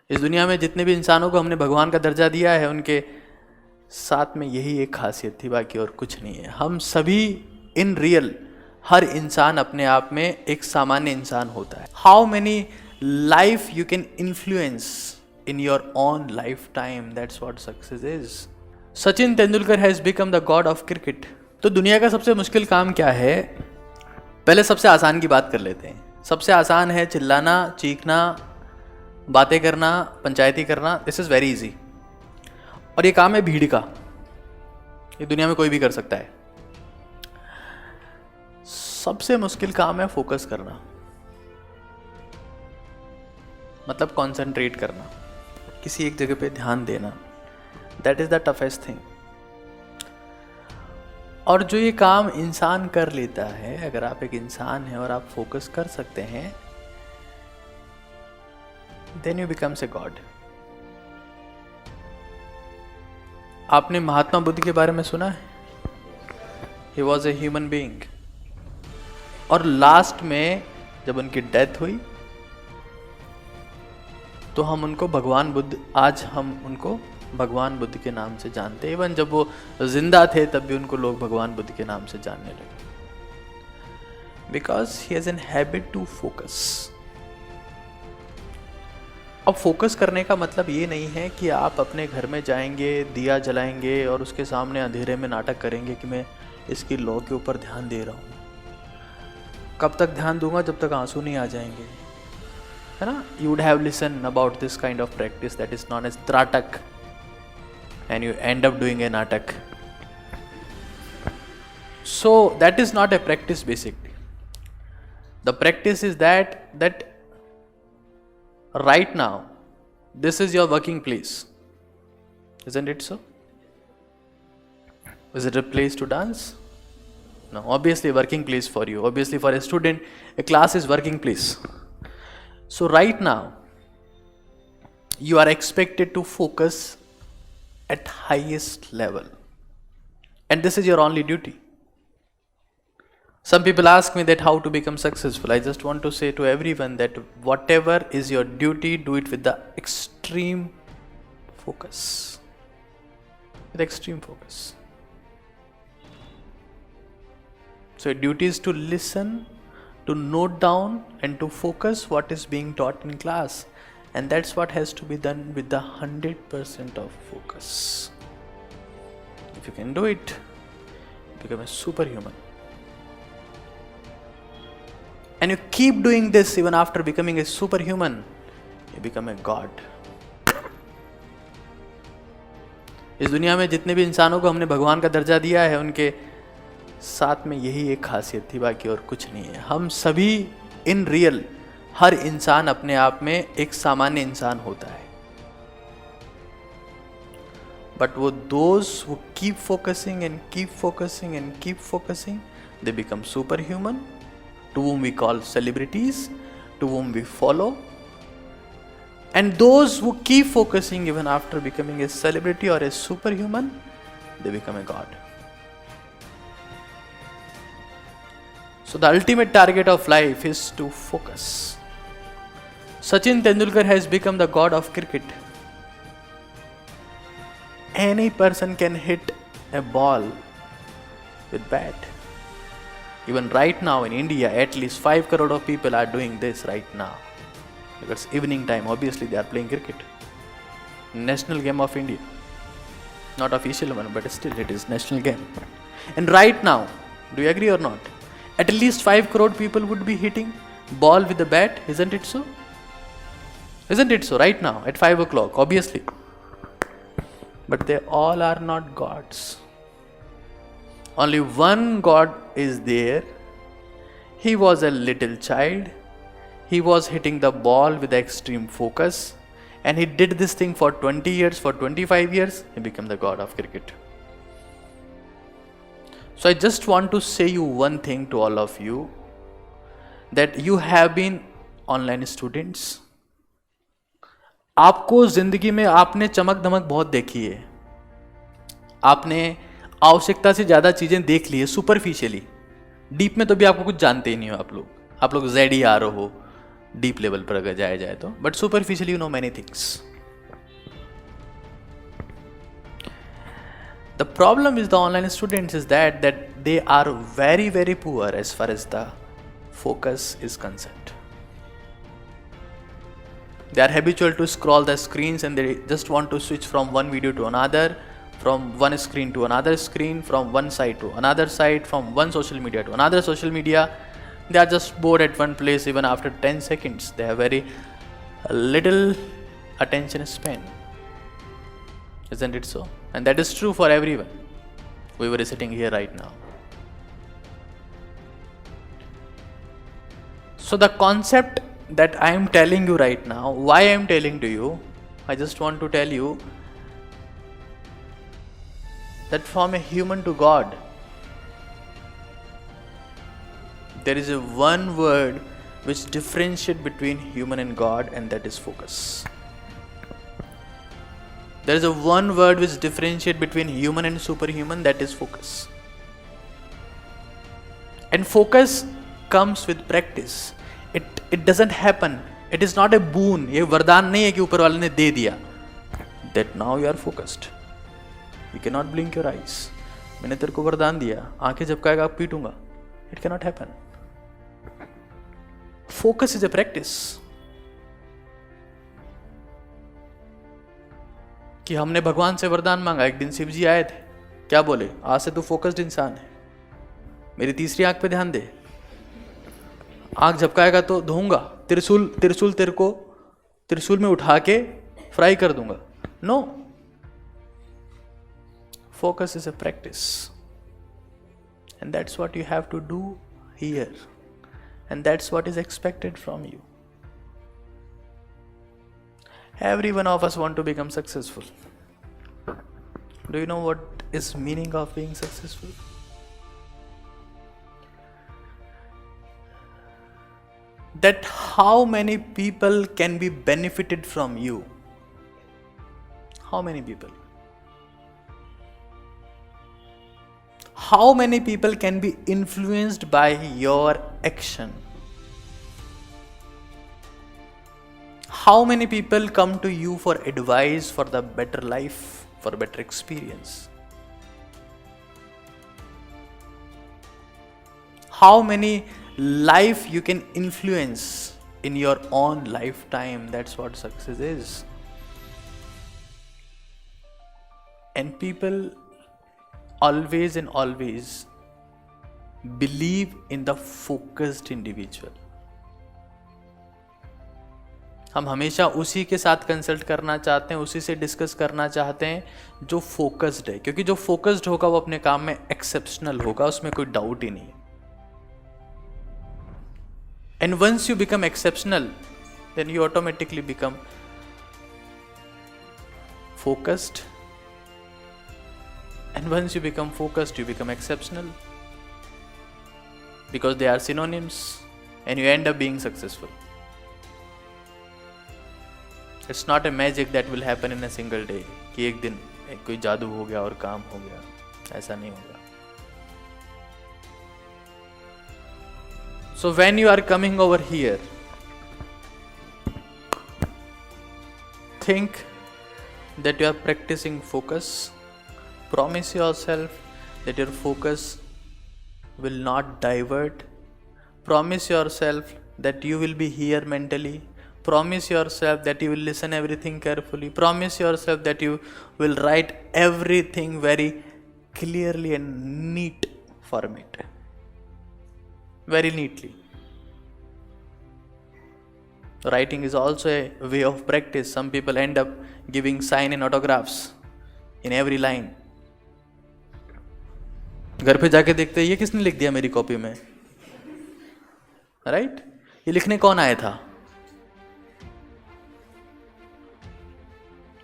इस दुनिया में जितने भी इंसानों को हमने भगवान का दर्जा दिया है उनके साथ में यही एक खासियत थी, बाकी और कुछ नहीं है। हम सभी इन रियल, हर इंसान अपने आप में एक सामान्य इंसान होता है। How many life you can influence in your own life time, that's what success is. Sachin Tendulkar has become the God of cricket. तो दुनिया का सबसे मुश्किल काम क्या है? पहले सबसे आसान की बात कर लेते हैं। सबसे आसान है चिल्लाना, चीखना, बातें करना, पंचायती करना। This is very easy. और ये काम है भीड़ का, ये दुनिया में कोई भी कर सकता है। सबसे मुश्किल काम है फोकस करना, मतलब कंसंट्रेट करना, किसी एक जगह पे ध्यान देना। That is the toughest thing. और जो ये काम इंसान कर लेता है, अगर आप एक इंसान हैं और आप फोकस कर सकते हैं, then you becomes a god. आपने महात्मा बुद्ध के बारे में सुना है? He was a human being. और लास्ट में जब उनकी डेथ हुई तो हम उनको भगवान बुद्ध, आज हम उनको भगवान बुद्ध के नाम से जानते हैं। इवन जब वो जिंदा थे तब भी उनको लोग भगवान बुद्ध के नाम से जानने लगे, because he has an habit to focus. अब फोकस करने का मतलब ये नहीं है कि आप अपने घर में जाएंगे, दिया जलाएंगे और उसके सामने अंधेरे में नाटक करेंगे कि मैं इसकी लौ के ऊपर ध्यान दे रहा हूँ। कब तक ध्यान दूंगा? जब तक आंसू नहीं आ जाएंगे, है ना? You would have listen about this kind of practice that is known as tratak, and you end up doing a natak. So that is not a practice basically. The practice is that right now this is your working place, isn't it so? Is it a place to dance? No, obviously a working place for you. Obviously for a student a class is working place. So right now you are expected to focus at highest level, and this is your only duty. Some people ask me that how to become successful. I just want to say to everyone that whatever is your duty, do it with the extreme focus. With extreme focus. So your duty is to listen, to note down and to focus what is being taught in class. And that's what has to be done with the 100% of focus. If you can do it, you become a superhuman. And you keep doing this even after becoming a superhuman, you become a god. इस दुनिया में जितने भी इंसानों को हमने भगवान का दर्जा दिया है उनके साथ में यही एक खासियत थी, बाकी और कुछ नहीं है। हम सभी इन रियल, हर इंसान अपने आप में एक सामान्य इंसान होता है। बट वो those who keep focusing and keep focusing and keep focusing, they become super human, to whom we call celebrities, to whom we follow. And those who keep focusing even after becoming a celebrity or a superhuman, they become a god. So the ultimate target of life is to focus. Sachin Tendulkar has become the god of cricket. Any person can hit a ball with bat. Even right now in India, at least 5 crore of people are doing this right now. Because evening time, obviously they are playing cricket. National game of India. Not official one, but still it is national game. And right now, do you agree or not? At least 5 crore people would be hitting ball with a bat, isn't it so? Isn't it so? Right now, at 5 o'clock, obviously. But they all are not gods. Only one God is there. He was a little child. He was hitting the ball with extreme focus. And he did this thing for 20 years, for 25 years. He became the God of cricket. So I just want to say you one thing to all of you. That you have been online students. आपको जिंदगी में आपने चमक धमक बहुत देखी है, आपने आवश्यकता से ज्यादा चीजें देख ली है सुपरफिशियली। डीप में तो भी आपको कुछ जानते ही नहीं हो आप लोग ZER हो, डीप लेवल पर अगर जाया जाए तो, but superficially you know many things. The problem is the online students is that they are very very poor as far as the focus is concerned. They are habitual to scroll the screens and they just want to switch from one video to another, from one screen to another screen, from one site to another site, from one social media to another social media. They are just bored at one place even after 10 seconds. They have very little attention span. Isn't it so? And that is true for everyone. We were sitting here right now. So the concept that I am telling you right now, why I am telling to you, I just want to tell you that from a human to God, there is a one word which differentiates between human and God, and that is focus. There is a one word which differentiates between human and superhuman, that is focus. And focus comes with practice. It doesn't happen. It is not a boon. ये वरदान नहीं है कि ऊपर वाले ने दे दिया. That now you are focused. You cannot blink your eyes. मैंने तेरे को वरदान दिया, आंखें झपकाएगा पीटूंगा. It cannot happen. Focus is a practice. कि हमने भगवान से वरदान मांगा. एक दिन शिव जी आए थे, क्या बोले? आज से तू फोकस्ड इंसान है, मेरी तीसरी आंख पे ध्यान दे, आंख झपकाएगा तो धोऊंगा, त्रिशूल तेरे को त्रिशूल में उठा के फ्राई कर दूंगा. No, focus is a practice, and that's what you have to do here, and that's what is expected from you. Every one of us want to become successful. Do you know what is meaning of being successful? That how many people can be benefited from you? How many people? How many people can be influenced by your action? How many people come to you for advice, for the better life, for better experience? How many life you can influence in your own lifetime? That's what success is. And people always and always believe in the focused individual. हम हमेशा उसी के साथ consult करना चाहते हैं, उसी से डिस्कस करना चाहते हैं जो फोकस्ड है, क्योंकि जो फोकस्ड होगा वो अपने काम में एक्सेप्शनल होगा, उसमें कोई डाउट ही नहीं है. And once you become exceptional, then you automatically become focused, and once you become focused, you become exceptional, because they are synonyms, and you end up being successful. It's not a magic that will happen in a single day, कि एक दिन कोई जादू हो गया और काम हो गया. ऐसा नहीं होगा. So when you are coming over here, think that you are practicing focus. Promise yourself that your focus will not divert. Promise yourself that you will be here mentally. Promise yourself that you will listen everything carefully. Promise yourself that you will write everything very clearly and neat format. Very neatly. Writing is also a way of practice. Some people end up giving sign and autographs in every line. घर पे जाके देखते हैं ये किसने लिख दिया मेरी कॉपी में, राइट? ये लिखने कौन आया था?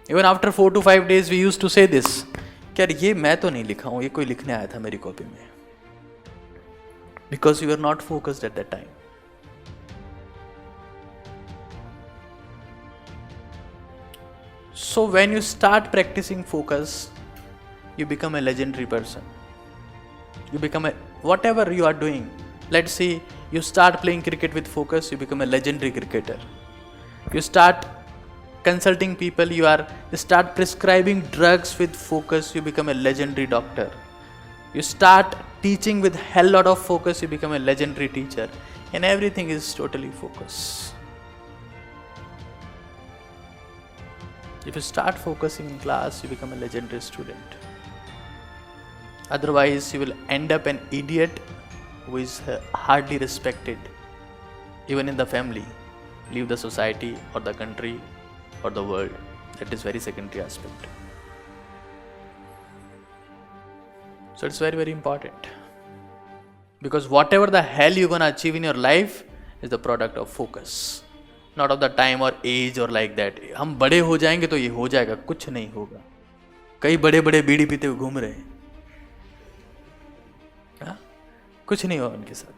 Even after 4 to 5 days we used to say this, क्या ये मैं तो नहीं लिखा हूँ, ये कोई लिखने आया था मेरी कॉपी में. Because you were not focused at that time. So when you start practicing focus, you become a legendary person. You become whatever you are doing. Let's say You start playing cricket with focus, you become a legendary cricketer. You start consulting people, start prescribing drugs with focus, you become a legendary doctor. You start teaching with hell lot of focus, you become a legendary teacher. And everything is totally focus. If you start focusing in class, you become a legendary student. Otherwise, you will end up an idiot who is hardly respected, even in the family, leave the society or the country or the world. That is very secondary aspect. So it's very, very important. Because whatever the hell you're gonna achieve in your life is the product of focus, not of the time or age or like that. हम बड़े हो जाएंगे तो ये हो जाएगा, कुछ नहीं होगा. कई बड़े बड़े बीड़ी पीते हुए घूम रहे हैं, कुछ नहीं हुआ उनके साथ.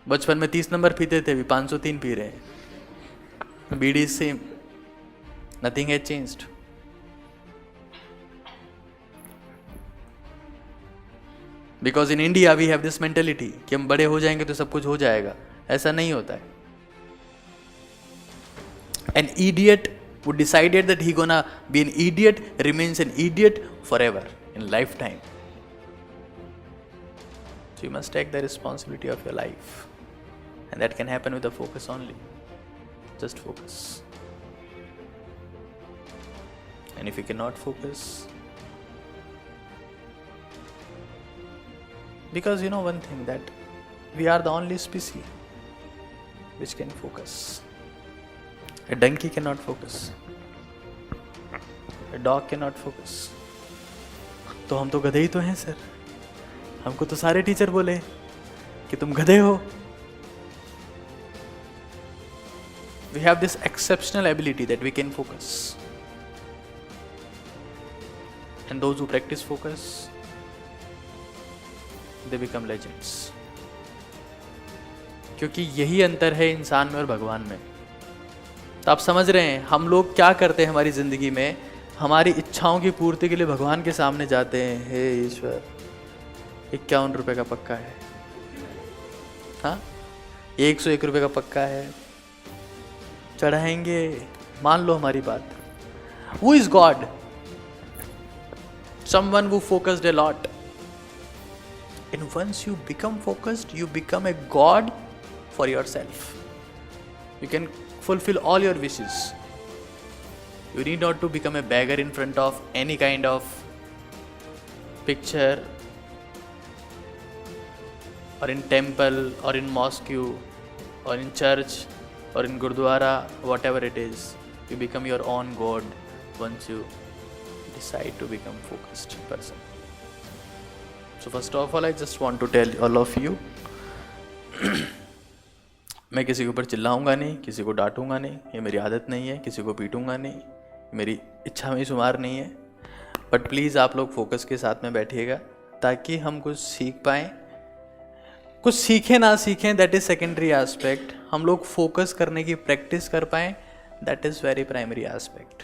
बचपन में 30 नंबर पीते थे, अभी 503 पी रहे हैं. Bidi same, nothing has changed. Because in India we have this mentality कि हम बड़े हो जाएंगे तो सब कुछ हो जाएगा. ऐसा नहीं होता है. An idiot who decided that he gonna be an idiot remains an idiot forever in lifetime. So you must take the responsibility of your life, and that can happen with the focus only. Just focus. And if you cannot focus, because you know one thing, that we are the only species which can focus. A donkey cannot focus. A dog cannot focus. तो हम तो गधे ही तो हैं sir. हमको तो सारे teacher बोले कि तुम गधे हो. We have this exceptional ability that we can focus. And those who practice focus, they become legends. क्योंकि यही अंतर है इंसान में और भगवान में. तो आप समझ रहे हैं हम लोग क्या करते हैं हमारी जिंदगी में. हमारी इच्छाओं की पूर्ति के लिए भगवान के सामने जाते हैं. हे ईश्वर, 51 रुपए का पक्का है. हाँ, 101 रुपए का पक्का है, चढ़ाएंगे. मान लो हमारी बात. Who is God? Someone who focused a lot. And once you become focused, you become a God for yourself. You can fulfill all your wishes. You need not to become a beggar in front of any kind of picture, or in temple, or in mosque, or in church, or in gurdwara, whatever it is. You become your own God once you decide to become focused person. So first of all, I just want to tell all of you, मैं किसी के ऊपर चिल्लाऊंगा नहीं, किसी को डांटूंगा नहीं. ये मेरी आदत नहीं है. किसी को पीटूंगा नहीं, मेरी इच्छा में शुमार नहीं है. बट प्लीज़ आप लोग फोकस के साथ में बैठिएगा ताकि हम कुछ सीख पाएँ. कुछ सीखें ना सीखें, दैट इज़ सेकेंडरी एस्पेक्ट. हम लोग फोकस करने की प्रैक्टिस कर पाएँ, that is very primary aspect.